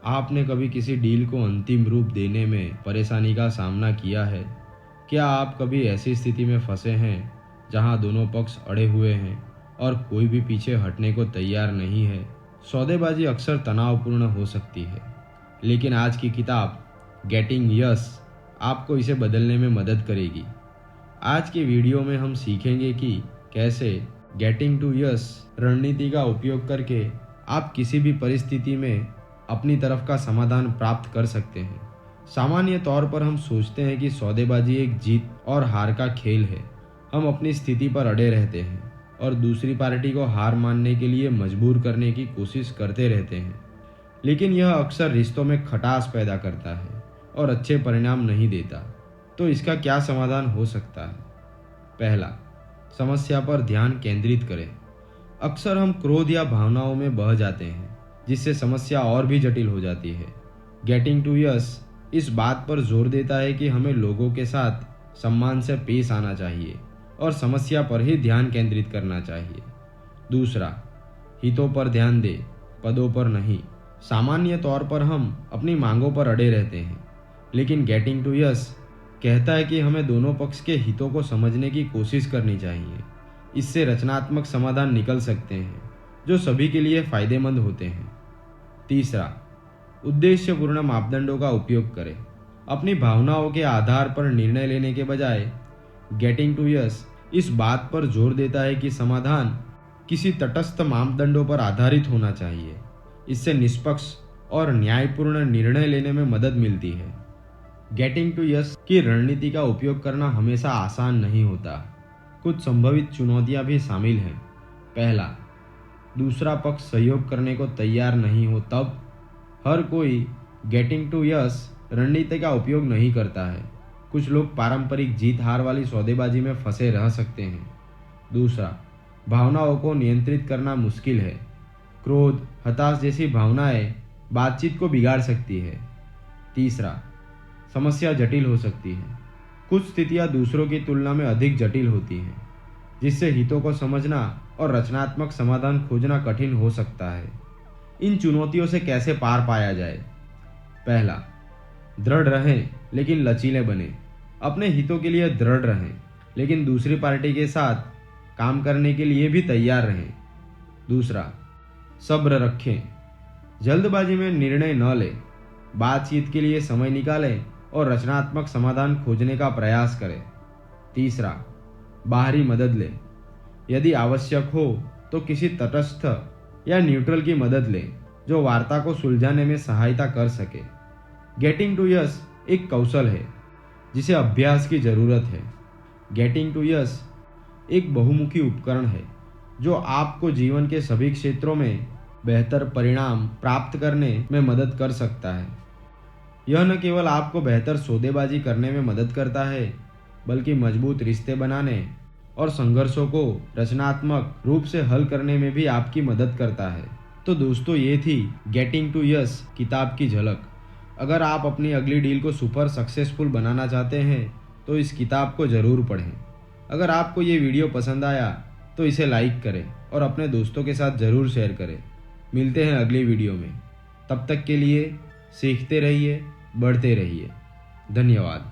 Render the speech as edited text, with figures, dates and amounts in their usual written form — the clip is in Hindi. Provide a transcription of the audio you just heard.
आपने कभी किसी डील को अंतिम रूप देने में परेशानी का सामना किया है? क्या आप कभी ऐसी स्थिति में फंसे हैं जहां दोनों पक्ष अड़े हुए हैं और कोई भी पीछे हटने को तैयार नहीं है? सौदेबाजी अक्सर तनावपूर्ण हो सकती है, लेकिन आज की किताब गेटिंग यस आपको इसे बदलने में मदद करेगी। आज के वीडियो में हम सीखेंगे कि कैसे गेटिंग टू यस रणनीति का उपयोग करके आप किसी भी परिस्थिति में अपनी तरफ का समाधान प्राप्त कर सकते हैं। सामान्य तौर पर हम सोचते हैं कि सौदेबाजी एक जीत और हार का खेल है। हम अपनी स्थिति पर अड़े रहते हैं और दूसरी पार्टी को हार मानने के लिए मजबूर करने की कोशिश करते रहते हैं, लेकिन यह अक्सर रिश्तों में खटास पैदा करता है और अच्छे परिणाम नहीं देता। तो इसका क्या समाधान हो सकता है? पहला, समस्या पर ध्यान केंद्रित करें। अक्सर हम क्रोध या भावनाओं में बह जाते हैं, जिससे समस्या और भी जटिल हो जाती है। गेटिंग टू यस इस बात पर जोर देता है कि हमें लोगों के साथ सम्मान से पेश आना चाहिए और समस्या पर ही ध्यान केंद्रित करना चाहिए। दूसरा, हितों पर ध्यान दे, पदों पर नहीं। सामान्य तौर पर हम अपनी मांगों पर अड़े रहते हैं, लेकिन गेटिंग टू यस कहता है कि हमें दोनों पक्ष के हितों को समझने की कोशिश करनी चाहिए। इससे रचनात्मक समाधान निकल सकते हैं जो सभी के लिए फायदेमंद होते हैं। तीसरा, उद्देश्यपूर्ण मापदंडों का उपयोग करें। अपनी भावनाओं के आधार पर निर्णय लेने के बजाय गेटिंग टू यस इस बात पर जोर देता है कि समाधान किसी तटस्थ मापदंडों पर आधारित होना चाहिए। इससे निष्पक्ष और न्यायपूर्ण निर्णय लेने में मदद मिलती है। गेटिंग टू यस की रणनीति का उपयोग करना हमेशा आसान नहीं होता। कुछ संभावित चुनौतियां भी शामिल हैं। पहला, दूसरा पक्ष सहयोग करने को तैयार नहीं हो तब हर कोई गेटिंग टू यस रणनीति का उपयोग नहीं करता है। कुछ लोग पारंपरिक जीत हार वाली सौदेबाजी में फंसे रह सकते हैं। दूसरा, भावनाओं को नियंत्रित करना मुश्किल है। क्रोध, हताश जैसी भावनाएं बातचीत को बिगाड़ सकती है। तीसरा, समस्या जटिल हो सकती है। कुछ स्थितियां दूसरों की तुलना में अधिक जटिल होती हैं, जिससे हितों को समझना और रचनात्मक समाधान खोजना कठिन हो सकता है। इन चुनौतियों से कैसे पार पाया जाए? पहला, दृढ़ रहें लेकिन लचीले बने। अपने हितों के लिए दृढ़ रहें, लेकिन दूसरी पार्टी के साथ काम करने के लिए भी तैयार रहें। दूसरा, सब्र रखें। जल्दबाजी में निर्णय न लें। बातचीत के लिए समय निकालें और रचनात्मक समाधान खोजने का प्रयास करें। तीसरा, बाहरी मदद लें। यदि आवश्यक हो तो किसी तटस्थ या न्यूट्रल की मदद लें जो वार्ता को सुलझाने में सहायता कर सके। गेटिंग टू यस एक कौशल है जिसे अभ्यास की जरूरत है। गेटिंग टू यस एक बहुमुखी उपकरण है जो आपको जीवन के सभी क्षेत्रों में बेहतर परिणाम प्राप्त करने में मदद कर सकता है। यह न केवल आपको बेहतर सौदेबाजी करने में मदद करता है, बल्कि मजबूत रिश्ते बनाने और संघर्षों को रचनात्मक रूप से हल करने में भी आपकी मदद करता है। तो दोस्तों, ये थी गेटिंग टू यस किताब की झलक। अगर आप अपनी अगली डील को सुपर सक्सेसफुल बनाना चाहते हैं तो इस किताब को ज़रूर पढ़ें। अगर आपको ये वीडियो पसंद आया तो इसे लाइक करें और अपने दोस्तों के साथ ज़रूर शेयर करें। मिलते हैं अगली वीडियो में। तब तक के लिए सीखते रहिए, बढ़ते रहिए। धन्यवाद।